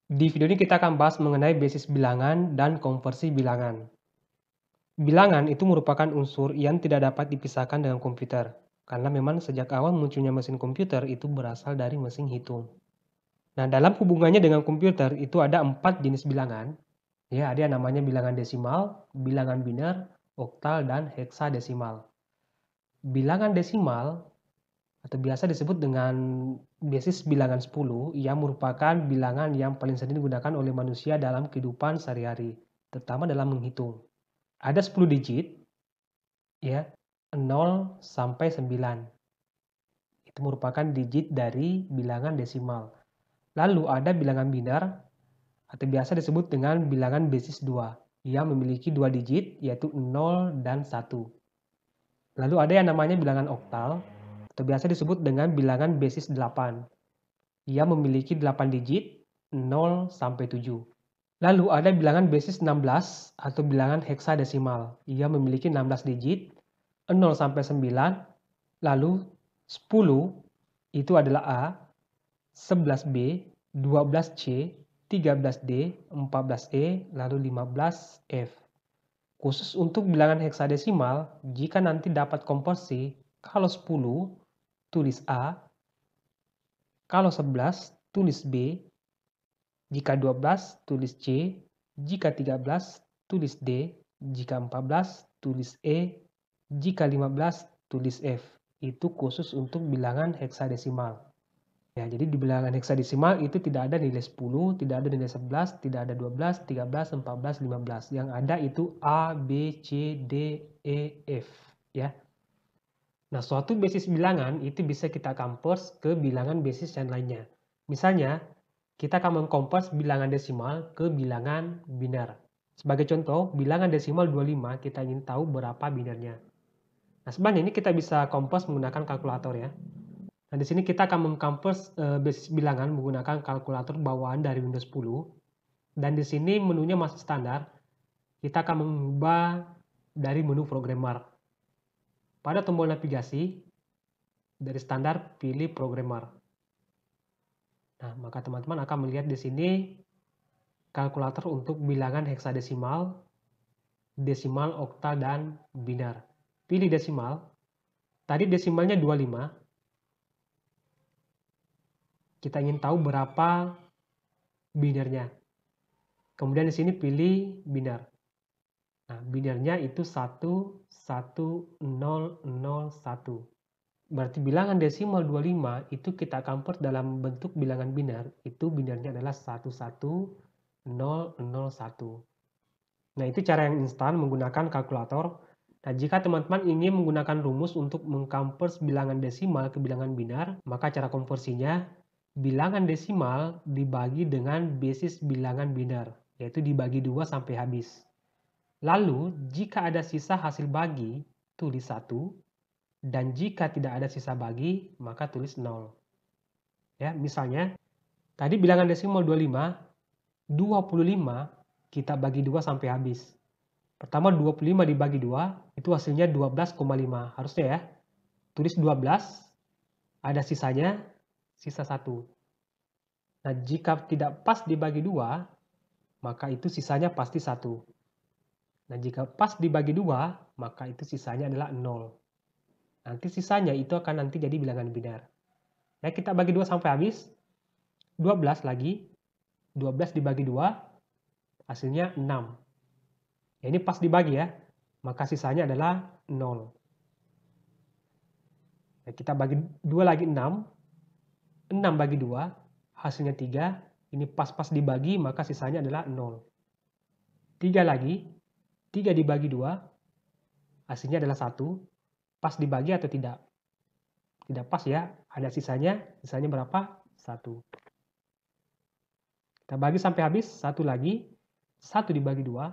Di video ini kita akan bahas mengenai basis bilangan dan konversi bilangan. Bilangan itu merupakan unsur yang tidak dapat dipisahkan dengan komputer, karena memang sejak awal munculnya mesin komputer itu berasal dari mesin hitung. Nah, dalam hubungannya dengan komputer itu ada 4 jenis bilangan. Ya, ada yang namanya bilangan desimal, bilangan biner, oktal, dan heksadesimal. Bilangan desimal atau biasa disebut dengan basis bilangan 10 yang merupakan bilangan yang paling sering digunakan oleh manusia dalam kehidupan sehari-hari, terutama dalam menghitung. Ada 10 digit, ya, 0 sampai 9. Itu merupakan digit dari bilangan desimal. Lalu ada bilangan biner atau biasa disebut dengan bilangan basis 2 yang memiliki 2 digit yaitu 0 dan 1. Lalu ada yang namanya bilangan oktal atau biasa disebut dengan bilangan basis 8 yang memiliki 8 digit 0 sampai 7. Lalu ada bilangan basis 16 atau bilangan heksadesimal yang memiliki 16 digit 0 sampai 9. Lalu 10 itu adalah A, 11B, 12C, 13D, 14E, lalu 15F. Khusus untuk bilangan heksadesimal, jika nanti dapat konversi, kalau 10 tulis A, kalau 11 tulis B, jika 12 tulis C, jika 13 tulis D, jika 14 tulis E, jika 15 tulis F. Itu khusus untuk bilangan heksadesimal. Ya, jadi di bilangan heksadesimal itu tidak ada nilai 10, tidak ada nilai 11, tidak ada 12, 13, 14, 15. Yang ada itu A, B, C, D, E, F. Ya. Nah, suatu basis bilangan itu bisa kita convert ke bilangan basis yang lainnya. Misalnya, kita akan mengkonvers bilangan desimal ke bilangan biner. Sebagai contoh, bilangan desimal 25 kita ingin tahu berapa binernya. Nah, sebenarnya ini kita bisa konvers menggunakan kalkulator ya. Nah, di sini kita akan mengkonvers basis bilangan menggunakan kalkulator bawaan dari Windows 10. Dan di sini menunya masih standar. Kita akan mengubah dari menu programmer. Pada tombol navigasi, dari standar pilih programmer. Nah, maka teman-teman akan melihat di sini kalkulator untuk bilangan heksadesimal, desimal, oktal, dan biner. Pilih desimal. Tadi desimalnya 25. Kita ingin tahu berapa binernya. Kemudian di sini pilih biner. Nah, binernya itu 1, 1, 0, 0, 1. Berarti bilangan desimal 25 itu kita convert dalam bentuk bilangan biner. Itu binernya adalah 1, 1, 0, 0, 1. Nah, itu cara yang instan menggunakan kalkulator. Nah, jika teman-teman ingin menggunakan rumus untuk mengkonvers bilangan desimal ke bilangan biner, maka cara konversinya bilangan desimal dibagi dengan basis bilangan biner, yaitu dibagi 2 sampai habis. Lalu, jika ada sisa hasil bagi, tulis 1, dan jika tidak ada sisa bagi, maka tulis 0. Ya, misalnya, tadi bilangan desimal 25, 25 kita bagi 2 sampai habis. Pertama 25 dibagi 2, itu hasilnya 12,5. Harusnya ya, tulis 12, ada sisanya, sisa 1. Nah, jika tidak pas dibagi 2, maka itu sisanya pasti 1. Nah, jika pas dibagi 2, maka itu sisanya adalah 0. Nanti sisanya itu akan nanti jadi bilangan biner. Ya, kita bagi 2 sampai habis, 12 lagi, 12 dibagi 2, hasilnya 6. Ya, ini pas dibagi ya, maka sisanya adalah 0. Ya, kita bagi 2 lagi 6, 6 bagi 2, hasilnya 3, ini pas-pas dibagi maka sisanya adalah 0. 3 lagi, 3 dibagi 2, hasilnya adalah 1, pas dibagi atau tidak? Tidak pas ya, ada sisanya berapa? 1. Kita bagi sampai habis, 1 lagi, 1 dibagi 2,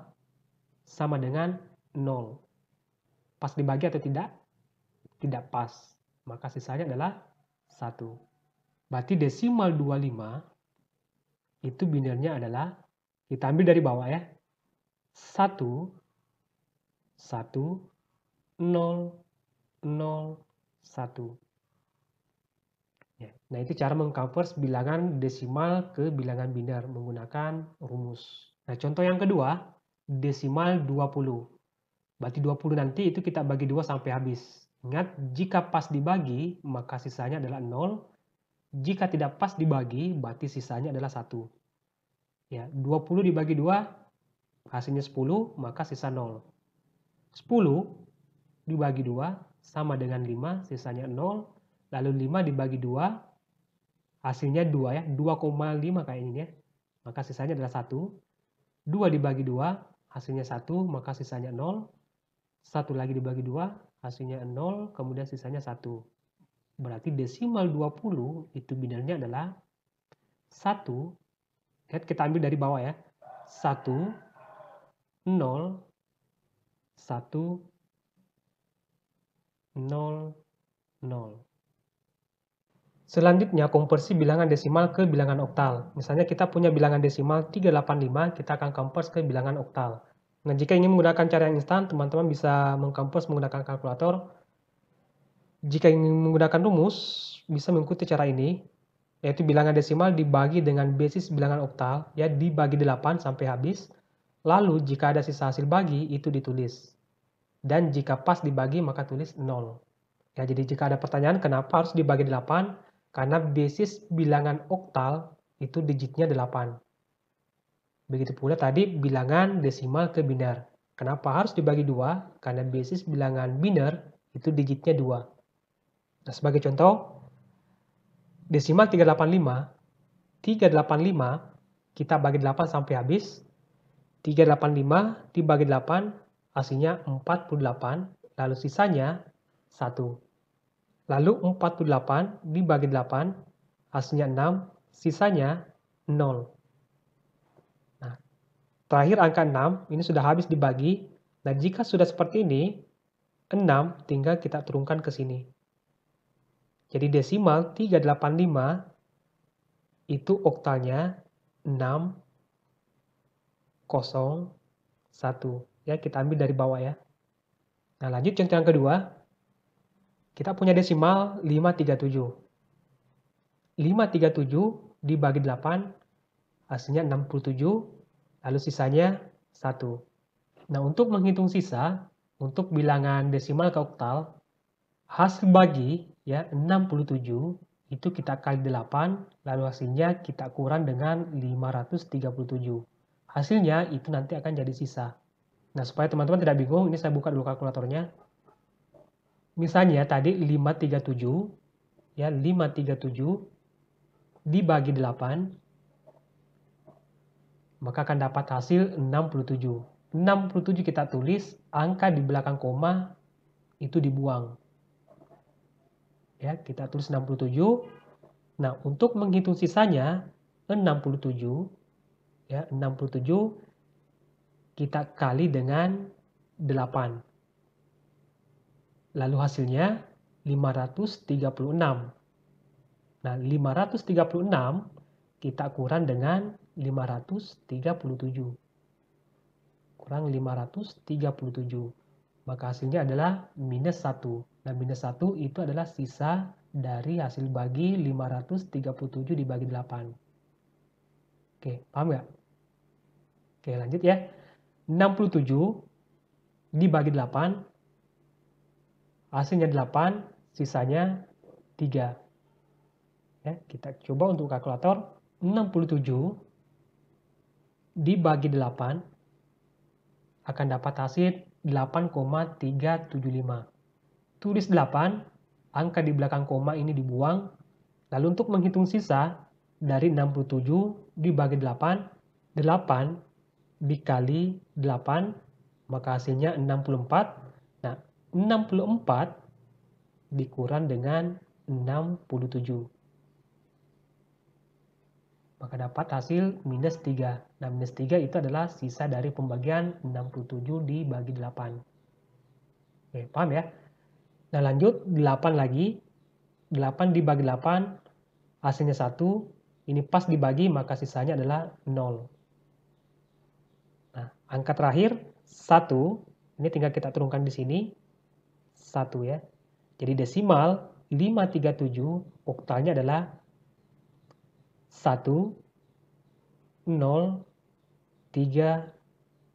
sama dengan 0. Pas dibagi atau tidak? Tidak pas, maka sisanya adalah 1. Berarti desimal 25 itu binernya adalah, kita ambil dari bawah ya, 1, 1, 0, 0, 1. Nah, itu cara mengconvert bilangan desimal ke bilangan biner menggunakan rumus. Nah, contoh yang kedua, desimal 20. Berarti 20 nanti itu kita bagi 2 sampai habis. Ingat, jika pas dibagi, maka sisanya adalah 0. Jika tidak pas dibagi, berarti sisanya adalah 1. Ya, 20 dibagi 2, hasilnya 10, maka sisa 0. 10 dibagi 2 sama dengan 5, sisanya 0. Lalu 5 dibagi 2, hasilnya 2 ya, 2,5 kayak ini ya. Maka sisanya adalah 1. 2 dibagi 2, hasilnya 1, maka sisanya 0. 1 lagi dibagi 2, hasilnya 0, kemudian sisanya 1. Berarti desimal 20 itu binernya adalah 1. Kita ambil dari bawah ya. 1, 0, 1, 0, 0. Selanjutnya, konversi bilangan desimal ke bilangan oktal. Misalnya kita punya bilangan desimal 385, kita akan convert ke bilangan oktal. Nah, jika ingin menggunakan cara yang instan, teman-teman bisa mengconvert menggunakan kalkulator. Jika ingin menggunakan rumus, bisa mengikuti cara ini, yaitu bilangan desimal dibagi dengan basis bilangan oktal, ya dibagi 8 sampai habis. Lalu, jika ada sisa hasil bagi, itu ditulis. Dan jika pas dibagi, maka tulis 0. Ya, jadi jika ada pertanyaan kenapa harus dibagi 8, karena basis bilangan oktal itu digitnya 8. Begitu pula tadi bilangan desimal ke biner. Kenapa harus dibagi 2? Karena basis bilangan biner itu digitnya 2. Nah, sebagai contoh, desimal 385 kita bagi 8 sampai habis. 385 dibagi 8 hasilnya 48, lalu sisanya 1. Lalu 48 dibagi 8, hasilnya 6, sisanya 0. Nah, terakhir angka 6, ini sudah habis dibagi. Nah, jika sudah seperti ini, 6 tinggal kita turunkan ke sini. Jadi desimal 385 itu oktalnya 6, 0, 1. Ya, kita ambil dari bawah ya. Nah, lanjut contoh yang kedua. Kita punya desimal 537. 537 dibagi 8, hasilnya 67, lalu sisanya 1. Nah, untuk menghitung sisa, untuk bilangan desimal ke oktal, hasil bagi ya 67 itu kita kali 8, lalu hasilnya kita kurang dengan 537. Hasilnya itu nanti akan jadi sisa. Nah, supaya teman-teman tidak bingung, ini saya buka dulu kalkulatornya. Misalnya tadi 537, ya 537 dibagi 8, maka akan dapat hasil 67. 67 kita tulis, angka di belakang koma itu dibuang. Ya, kita tulis 67. Nah, untuk menghitung sisanya 67, ya 67 kita kali dengan 8. Lalu hasilnya 536. Nah, 536 kita kurang dengan 537. Kurang 537. Maka hasilnya adalah minus 1. Nah, minus 1 itu adalah sisa dari hasil bagi 537 dibagi 8. Oke, paham nggak? Oke, lanjut ya. 67 dibagi 8, hasilnya 8, sisanya 3. Ya, kita coba untuk kalkulator. 67 dibagi 8 akan dapat hasil 8,375. Tulis 8, angka di belakang koma ini dibuang. Lalu untuk menghitung sisa dari 67 dibagi 8, 8 dikali 8, maka hasilnya 64. Nah, 64 dikurang dengan 67. Maka dapat hasil minus 3. Nah, minus 3 itu adalah sisa dari pembagian 67 dibagi 8. Oke, paham ya? Nah, lanjut 8 lagi. 8 dibagi 8, hasilnya 1. Ini pas dibagi, maka sisanya adalah 0. Nah, angka terakhir 1. Ini tinggal kita turunkan di sini. 1 ya. Jadi desimal 537, oktalnya adalah 1, 0, 3,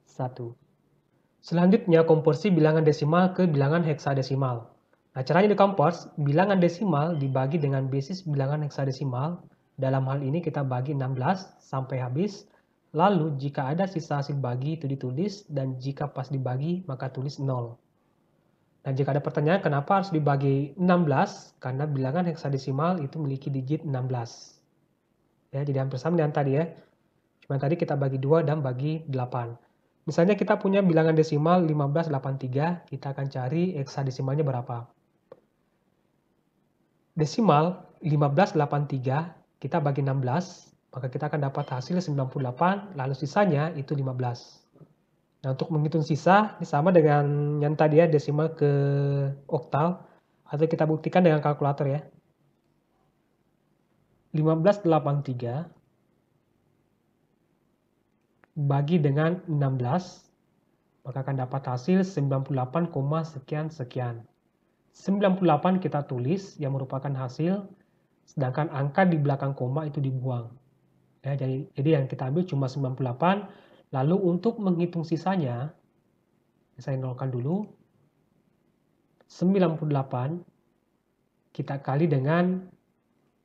1. Selanjutnya, konversi bilangan desimal ke bilangan heksadesimal. Nah, caranya dikompres, bilangan desimal dibagi dengan basis bilangan heksadesimal. Dalam hal ini kita bagi 16 sampai habis. Lalu, jika ada sisa hasil bagi itu ditulis, dan jika pas dibagi, maka tulis 0. Nah, jika ada pertanyaan kenapa harus dibagi 16, karena bilangan heksadesimal itu memiliki digit 16. Ya, jadi hampir sama dengan tadi ya. Cuma tadi kita bagi 2 dan bagi 8. Misalnya kita punya bilangan desimal 1583, kita akan cari heksadesimalnya berapa. Desimal 1583, kita bagi 16, maka kita akan dapat hasil 98, lalu sisanya itu 15. Nah, untuk menghitung sisa, ini sama dengan yang tadi ya, desimal ke oktal, atau kita buktikan dengan kalkulator ya. 1583 bagi dengan 16, maka akan dapat hasil 98, sekian sekian. 98 kita tulis yang merupakan hasil, sedangkan angka di belakang koma itu dibuang. Ya, jadi yang kita ambil cuma 98, lalu untuk menghitung sisanya, saya nolkan dulu, 98 kita kali dengan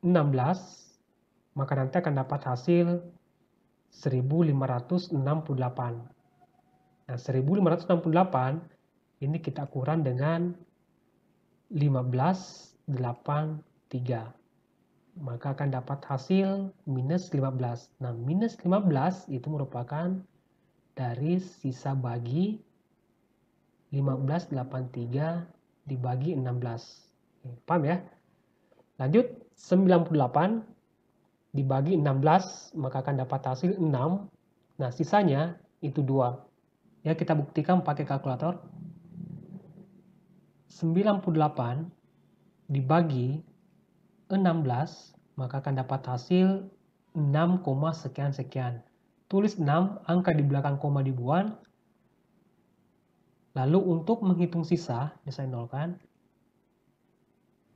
16, maka nanti akan dapat hasil 1568. Nah, 1568 ini kita kurang dengan 1583. Maka akan dapat hasil minus 15. Nah, minus 15 itu merupakan dari sisa bagi 1583 dibagi 16. Paham ya? Lanjut, 98 dibagi 16, maka akan dapat hasil 6. Nah, sisanya itu 2. Ya, kita buktikan pakai kalkulator. 98 dibagi 16, maka akan dapat hasil 6, sekian sekian. Tulis 6, angka di belakang koma dibuang. Lalu untuk menghitung sisa, saya nolkan.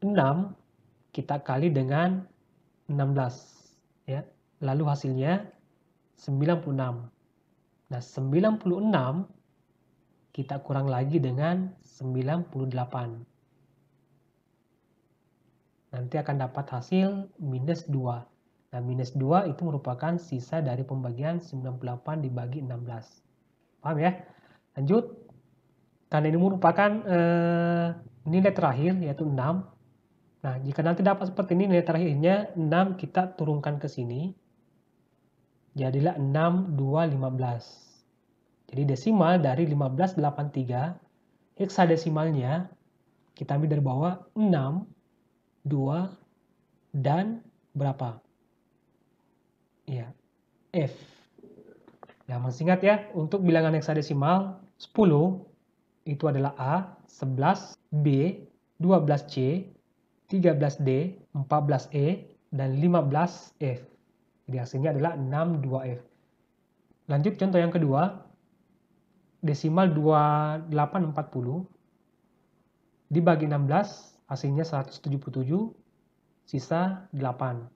6 kita kali dengan 16. Ya, lalu hasilnya 96. Nah, 96 kita kurang lagi dengan 98. Nanti akan dapat hasil minus 2. Nah, minus 2 itu merupakan sisa dari pembagian 98 dibagi 16. Paham ya? Lanjut. Karena ini merupakan nilai terakhir, yaitu 6. Nah, jika nanti dapat seperti ini, nilai terakhirnya 6 kita turunkan ke sini. Jadilah 6, 2, 15. Jadi desimal dari 1583, heksadesimalnya kita ambil dari bawah 6, 2, dan berapa? Ya, F. Nah, masih ingat ya, untuk bilangan heksadesimal 10 itu adalah A, 11, B, 12C, 13D, 14E, dan 15F. Jadi hasilnya adalah 62F. Lanjut contoh yang kedua. Desimal 2840 dibagi 16, hasilnya 177, sisa 8.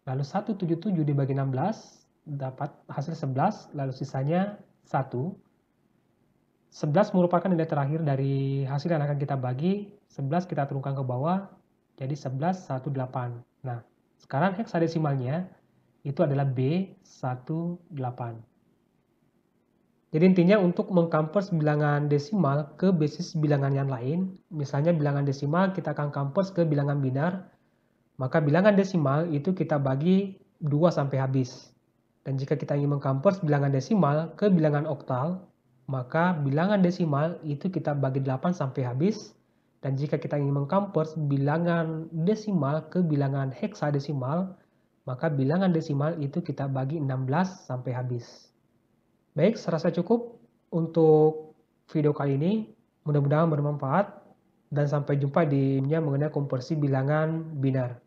Lalu 177 dibagi 16, dapat hasil 11, lalu sisanya 1. 11 merupakan nilai terakhir dari hasil yang akan kita bagi. 11 kita turunkan ke bawah, jadi 11, 18. Nah, sekarang heksadesimalnya itu adalah B18. Jadi intinya untuk mengkampers bilangan desimal ke basis bilangan yang lain, misalnya bilangan desimal kita akan kampers ke bilangan binar, maka bilangan desimal itu kita bagi 2 sampai habis. Dan jika kita ingin mengkampers bilangan desimal ke bilangan oktal, maka bilangan desimal itu kita bagi 8 sampai habis. Dan jika kita ingin mengkampers bilangan desimal ke bilangan heksadesimal, maka bilangan desimal itu kita bagi 16 sampai habis. Baik, serasa cukup untuk video kali ini. Mudah-mudahan bermanfaat dan sampai jumpa di mengenai konversi bilangan binar.